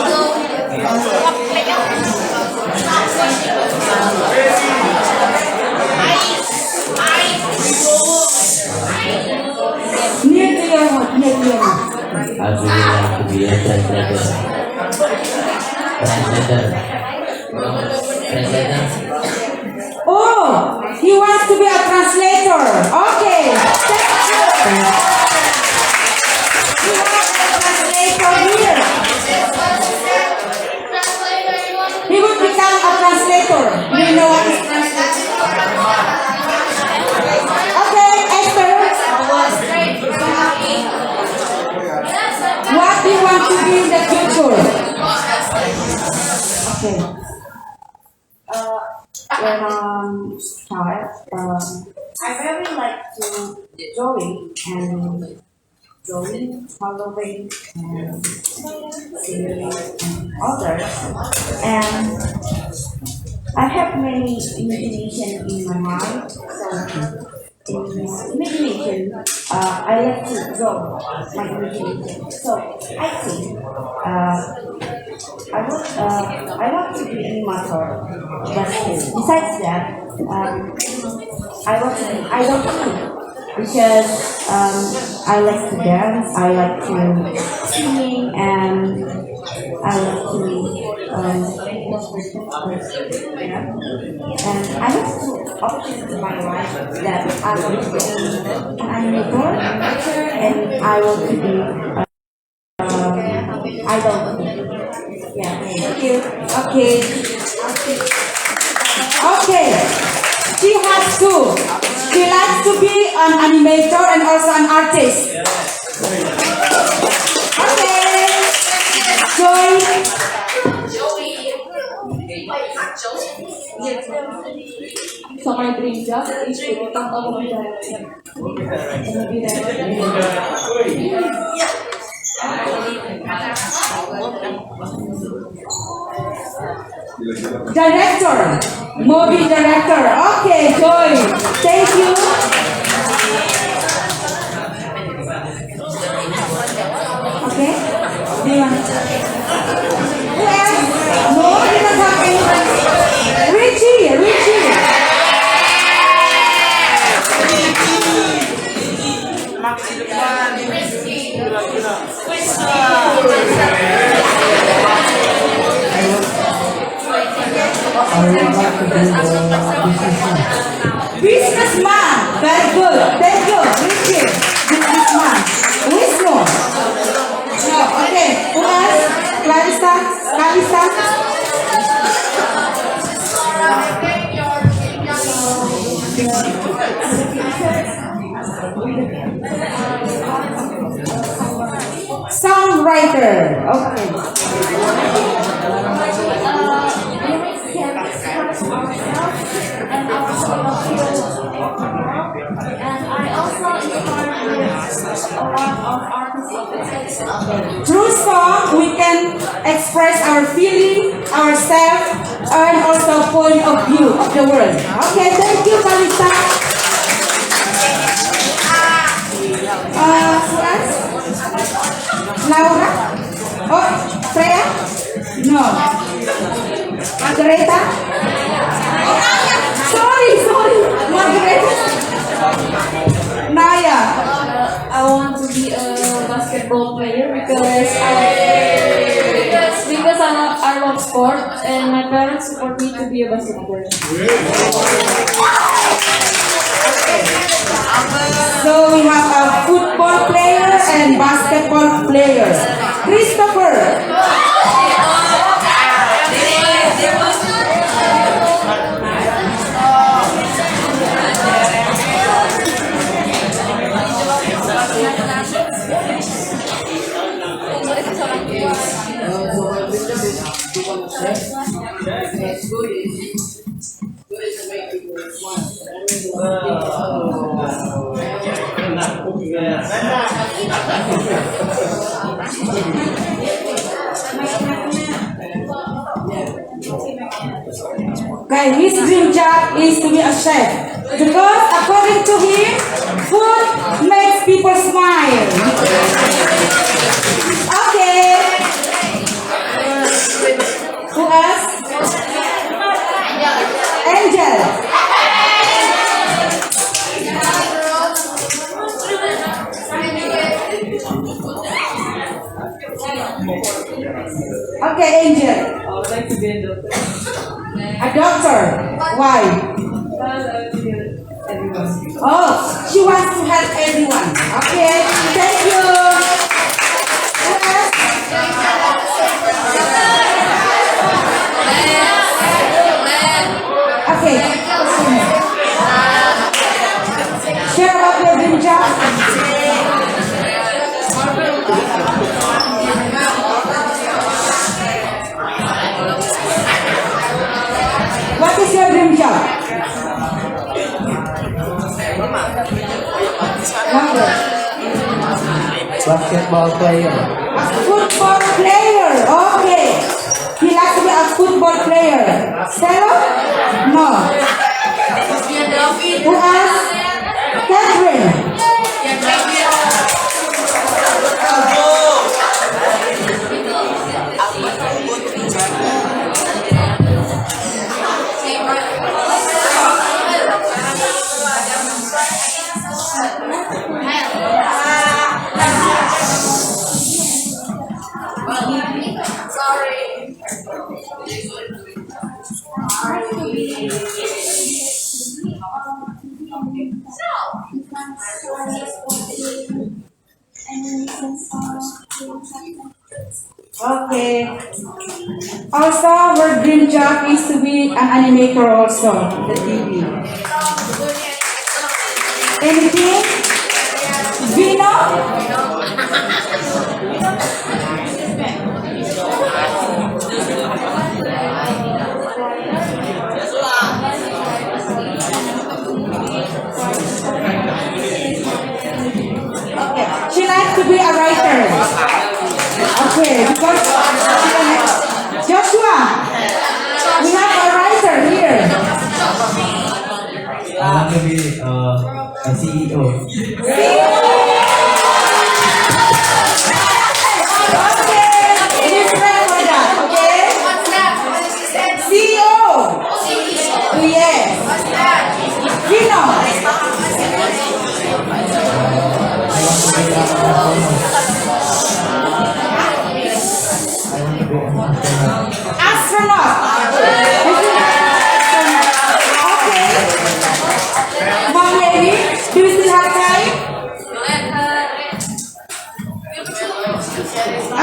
Near to your heart, near to your heart. I would like to be a translator. Oh, he wants to be a translator. Okay. He wants a translator here. He would become a translator. Do you know what is translator? Okay, Esther. What do you want to be in the future? Okay. When child, I very like to drawing and coloring and singing and others. And I have many imagination in my mind. So in imagination, I like to draw my imagination. So I think I want to be an animator. But besides that, I don't know because I like to dance, I like to singing, and I like to and I have two options in my life that I want to be an animator and I want to be idol. Yeah, thank you. Okay. Okay. She has two. She likes to be an animator and also an artist. Okay. So my dream job is to become a movie director. Director. Movie director. Okay, Joy. Thank you. Okay. Do you want who else? No, we don't have anyone. Richie. Businessman. Very good. Thank you. Richie. Businessman. Wisnu. No, okay. Who else? Clarissa. writer. Okay. Lyrics can express ourselves and also feel and I also inspire with a lot of artists. Through song, we can express our feeling, ourselves, and also point of view of the world. Okay, thank you, Kalista. Who else? Laura? Oh, Freya? No. Margareta? Sorry. Margareta? Naya? I want to be a basketball player because I love sport and my parents support me to be a basketball player. So we have a football player and basketball players. Christopher. Okay, his dream job is to be a chef because according to him, food makes people smile. Okay. Who else? Angel. Okay, Angel. I would like to be a doctor. A doctor. Why? Because I would heal everyone. Oh, she wants to help everyone. Okay, thank you. Who else? Okay. Share about your dream job. What is your dream job? Basketball player. A football player. Okay. He likes to be a football player. Stella? No. Who else? Catherine. Okay. Also, her dream job is to be an animator also, the TV. Anything? Vino? Okay. She likes to be a writer. Okay, because Joshua, we have a writer here. I want to be a CEO. Okay, he's ready for that, okay? CEO. Oh, yes. Vino. Astronaut. Okay. Mom lady, do you still have time?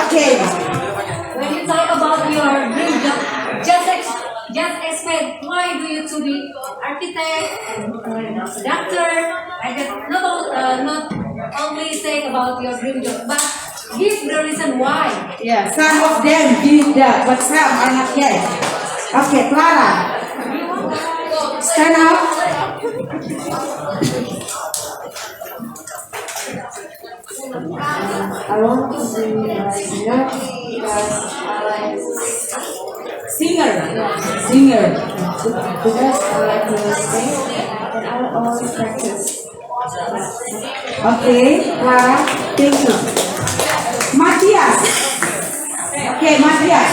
Okay. When you talk about your dream job, just expect why do you to be architect and doctor. I just not only say about your dream job, but give the reason why. Yeah, some of them did that, but some are not yet. Okay, Clara. Stand up. I want to be a singer because I like Singer. Singer. because I like to sing and I always practice. Okay, Clara. Thank you. Matias. Okay, Matias.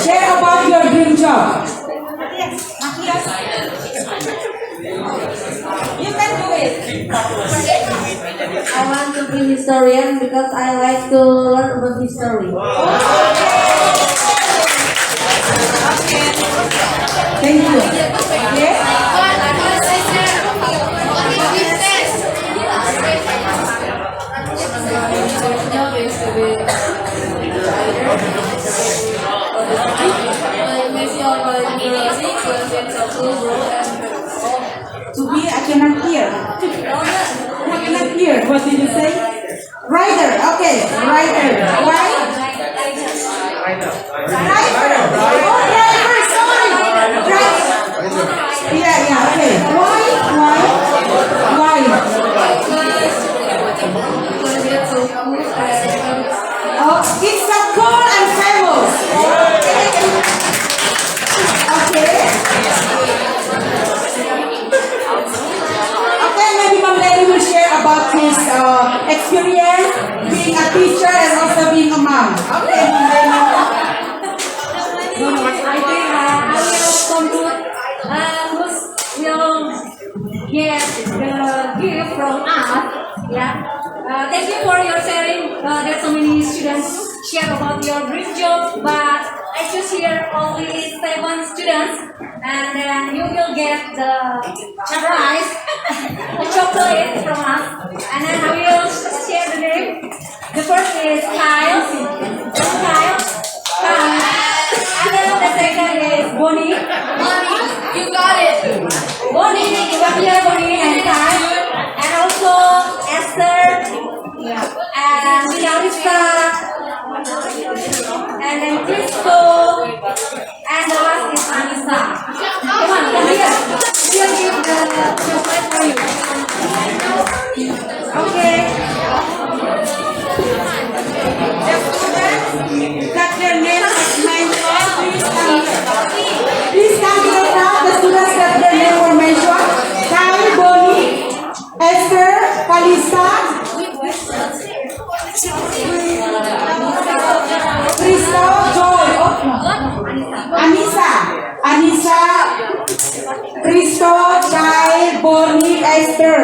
Share about your dream job. Matias. You can do it. I want to be historian because I like to learn about history. Thank you. Okay. To be, I cannot hear. I cannot hear. What did you say? Writer. Okay, writer. Why? Writer. Oh, driver. Sorry. Driver. Yeah. Okay. Why? Oh, it's so cool and famous. Okay. Okay, maybe Ma'am Lenny will share about his experience being a teacher and also being a mom. Okay, Ma'am Lenny. I think I will conclude will get the gift from us. Yeah. Thank you for your sharing. There's so many students share about your dream job, but I choose here only 7 students, and then you will get the prize, the chocolate from us, and then I will share the name. The first is Kyle, and then the second is Bonnie. You got it. Bonnie, you got here, Bonnie and Kyle, and also Esther, and Clarissa, and then Cristo, and the last is Anissa. Come on, come here. We'll give the chocolate for you. Okay. The students that their name is mentioned, please come here. Please come here now. The students that their name were mentioned. Kyle, Bonnie, Esther, Kalisa, Cristo, Joy, Anissa, Cristo, Chai, Bonnie, Esther.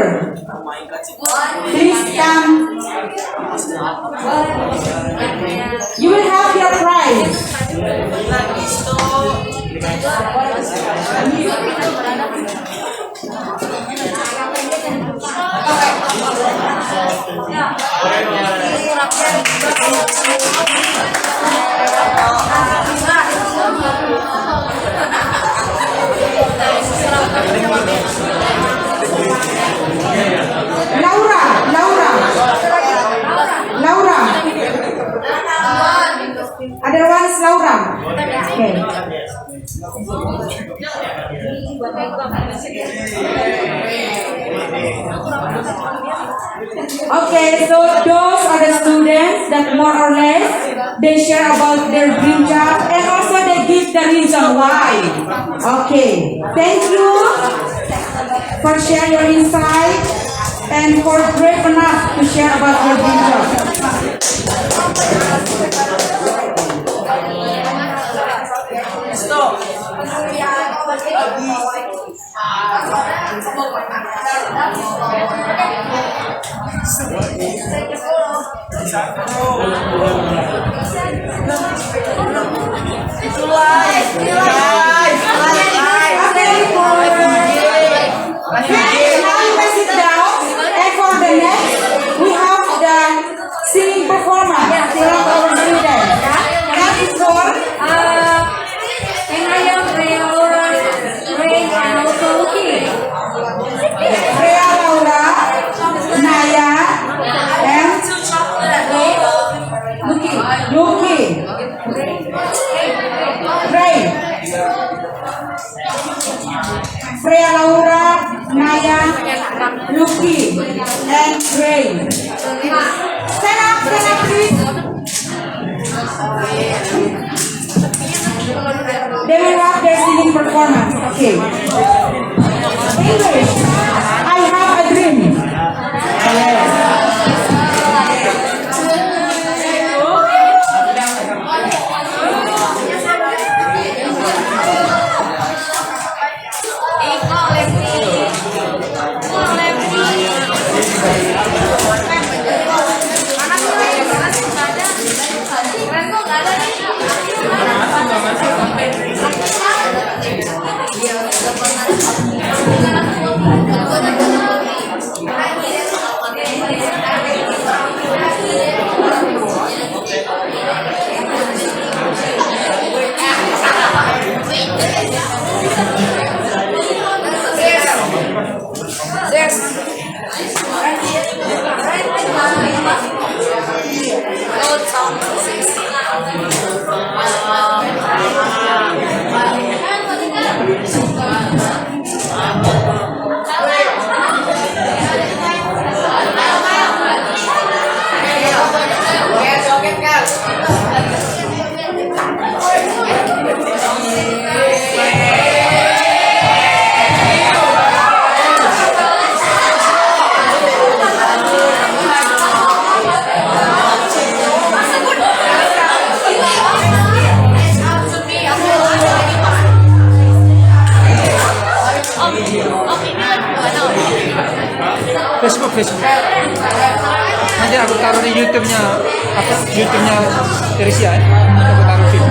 Please come. You will have your prize. Laura. Other one is Laura. Okay. Okay, so those are the students that more or less they share about their dream job and also they give the reason why. Okay, thank you for sharing your insight and for brave enough to share about your dream job. Stop. Singing performance from our students. That is for Ray, and also Lucky. Rhea, Laura, Naya, Okay. English. I have a dream. Yes. Facebook. Nanti aku taruh di YouTube-nya, YouTube-nya Theresia ya. Aku taruh sini.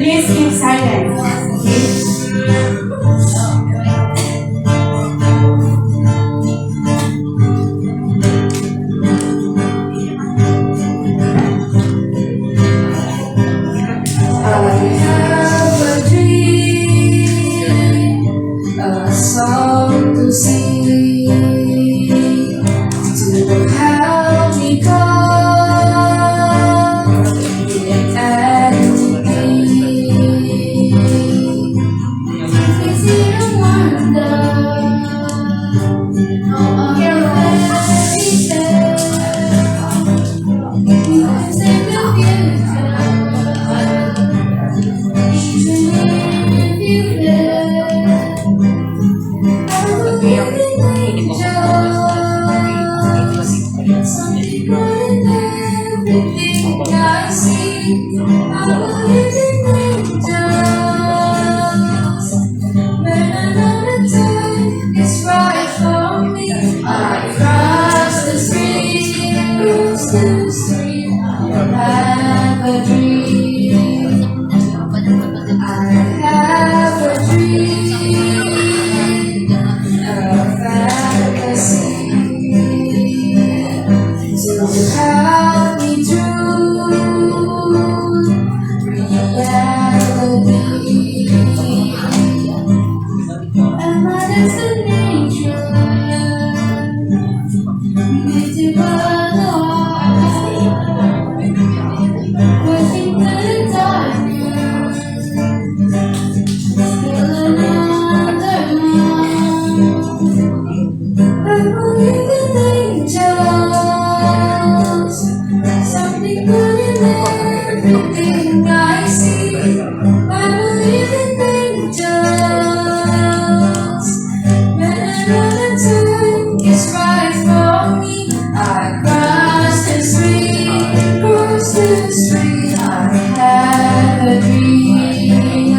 Please keep silent. I have a dream.